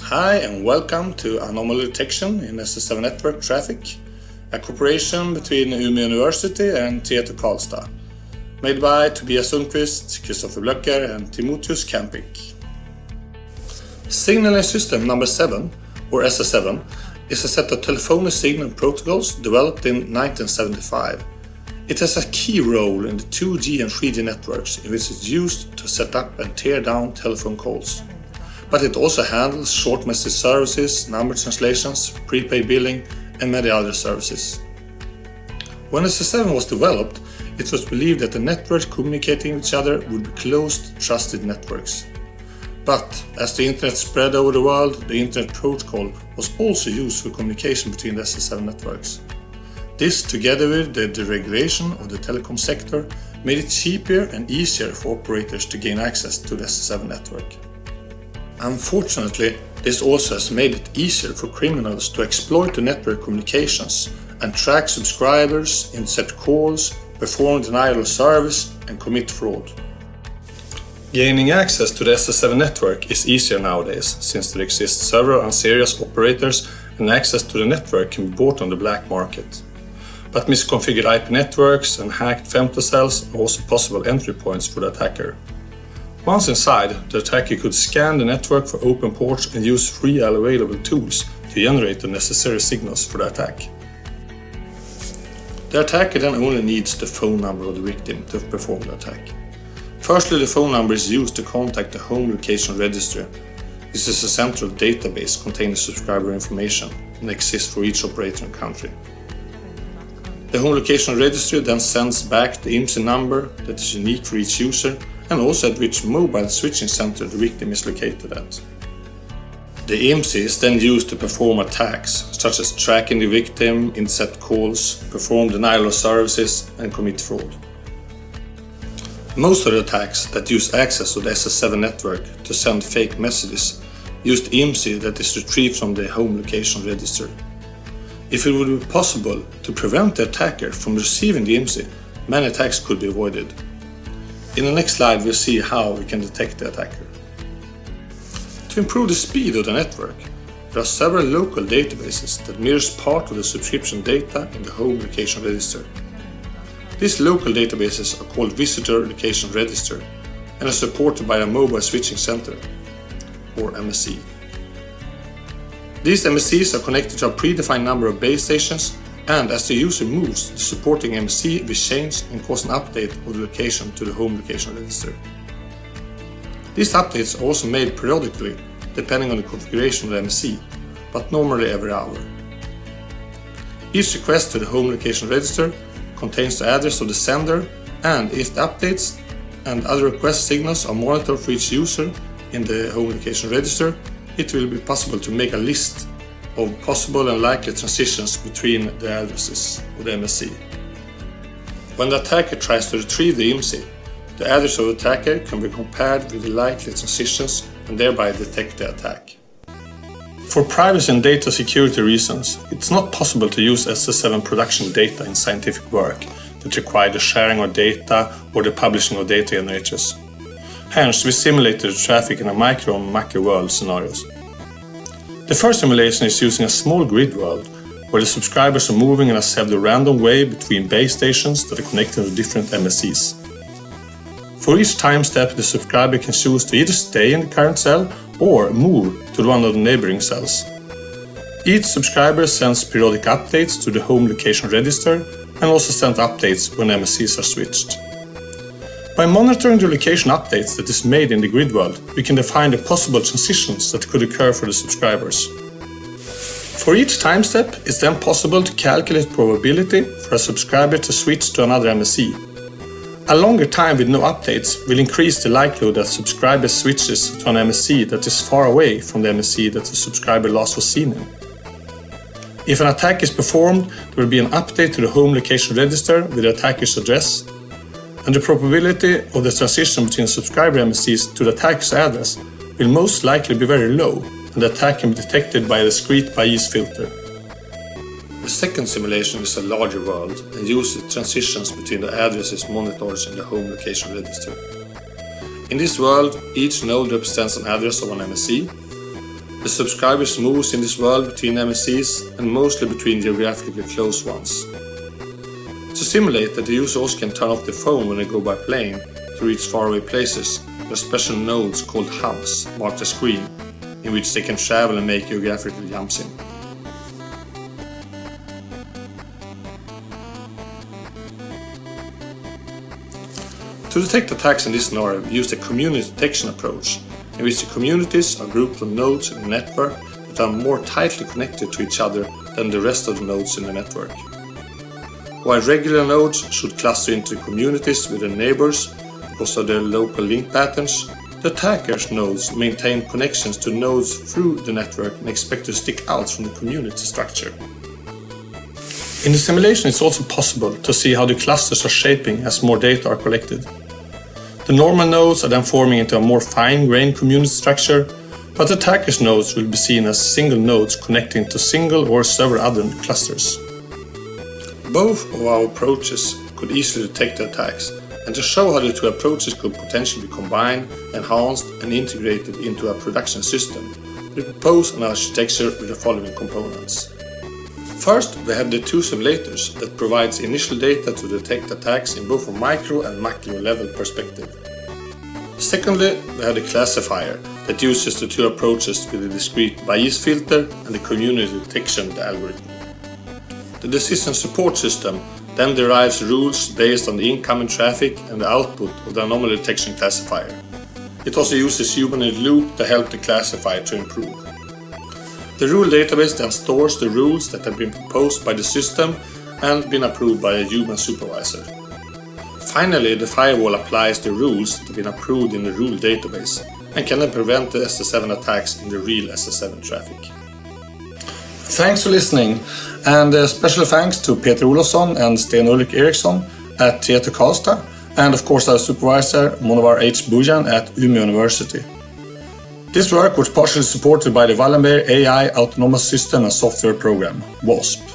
Hi and welcome to Anomaly detection in SS7 network traffic, a cooperation between Umeå University and Telecom, made by Tobias Sundqvist, Christopher Blöcker and Timotheus Campik. Signaling system number 7, or SS7, is a set of telephony signal protocols developed in 1975. It has a key role in the 2G and 3G networks in which it's used to set up and tear down telephone calls. But it also handles short message services, number translations, prepaid billing and many other services. When SS7 was developed, it was believed that the networks communicating with each other would be closed, trusted networks. But as the internet spread over the world, the internet protocol was also used for communication between the SS7 networks. This, together with the deregulation of the telecom sector, made it cheaper and easier for operators to gain access to the SS7 network. Unfortunately, this also has made it easier for criminals to exploit the network communications and track subscribers, intercept calls, perform denial of service and commit fraud. Gaining access to the SS7 network is easier nowadays, since there exist several unserious operators and access to the network can be bought on the black market. But misconfigured IP networks and hacked femtocells are also possible entry points for the attacker. Once inside, the attacker could scan the network for open ports and use free available tools to generate the necessary signals for the attack. The attacker then only needs the phone number of the victim to perform the attack. Firstly, the phone number is used to contact the home location registry. This is a central database containing subscriber information and exists for each operator and country. The home location registry then sends back the IMSI number that is unique for each user and also at which mobile switching center the victim is located at. The IMSI is then used to perform attacks such as tracking the victim, intercept calls, perform denial of services and commit fraud. Most of the attacks that use access to the SS7 network to send fake messages use the IMSI that is retrieved from the home location register. If it would be possible to prevent the attacker from receiving the IMSI, many attacks could be avoided. In the next slide we'll see how we can detect the attacker. To improve the speed of the network, there are several local databases that mirrors part of the subscription data in the home location register. These local databases are called Visitor Location Register and are supported by a mobile switching center, or MSC. These MSCs are connected to a predefined number of base stations, and as the user moves, the supporting MSC will change and cause an update of the location to the home location register. These updates are also made periodically depending on the configuration of the MSC, but normally every hour. Each request to the home location register contains the address of the sender, and if the updates and other request signals are monitored for each user in the home location register, it will be possible to make a list of possible and likely transitions between the addresses of the MSC. When the attacker tries to retrieve the IMSI, the address of the attacker can be compared with the likely transitions and thereby detect the attack. For privacy and data security reasons, it's not possible to use SS7 production data in scientific work that require the sharing of data or the publishing of data generators. Hence, we simulated the traffic in a micro and macro world scenarios. The first simulation is using a small grid world, where the subscribers are moving in a pseudo-random way between base stations that are connected to different MSCs. For each time step, the subscriber can choose to either stay in the current cell or move to one of the neighboring cells. Each subscriber sends periodic updates to the home location register and also sends updates when MSCs are switched. By monitoring the location updates that is made in the grid world, we can define the possible transitions that could occur for the subscribers. For each time step, it's then possible to calculate probability for a subscriber to switch to another MSC. A longer time with no updates will increase the likelihood that subscriber switches to an MSC that is far away from the MSC that the subscriber last was seen in. If an attack is performed, there will be an update to the home location register with the attacker's address, and the probability of the transition between subscriber MSCs to the attacker's address will most likely be very low, and the attack can be detected by a discrete Bayes filter. The second simulation is a larger world and uses transitions between the addresses monitors in the home location register. In this world, each node represents an address of an MSC, The subscribers moves in this world between MSCs and mostly between geographically close ones. To simulate that the user also can turn off the phone when they go by plane to reach faraway places, there are special nodes called hubs marked the screen, in which they can travel and make geographical jumps in. To detect attacks in this scenario, we use the community detection approach, in which the communities are grouped of nodes in the network that are more tightly connected to each other than the rest of the nodes in the network. While regular nodes should cluster into communities with their neighbors because of their local link patterns, the attacker's nodes maintain connections to nodes through the network and expect to stick out from the community structure. In the simulation, it's also possible to see how the clusters are shaping as more data are collected. The normal nodes are then forming into a more fine-grained community structure, but the attacker's nodes will be seen as single nodes connecting to single or several other clusters. Both of our approaches could easily detect the attacks, and to show how the two approaches could potentially be combined, enhanced and integrated into a production system, we propose an architecture with the following components. First, we have the two simulators that provides initial data to detect attacks in both a micro and macro level perspective. Secondly, we have the classifier that uses the two approaches with the discrete bias filter and the community detection algorithm. The decision support system then derives rules based on the incoming traffic and the output of the anomaly detection classifier. It also uses human-in-the-loop to help the classifier to improve. The rule database then stores the rules that have been proposed by the system and been approved by a human supervisor. Finally, the firewall applies the rules that have been approved in the rule database and can then prevent the SS7 attacks in the real SS7 traffic. Thanks for listening, and special thanks to Peter Olofsson and Sten-Ulrik Eriksson at Telecom, and of course our supervisor Monovar H. Bujan at Umeå University. This work was partially supported by the Wallenberg AI Autonomous System and Software Program, WASP.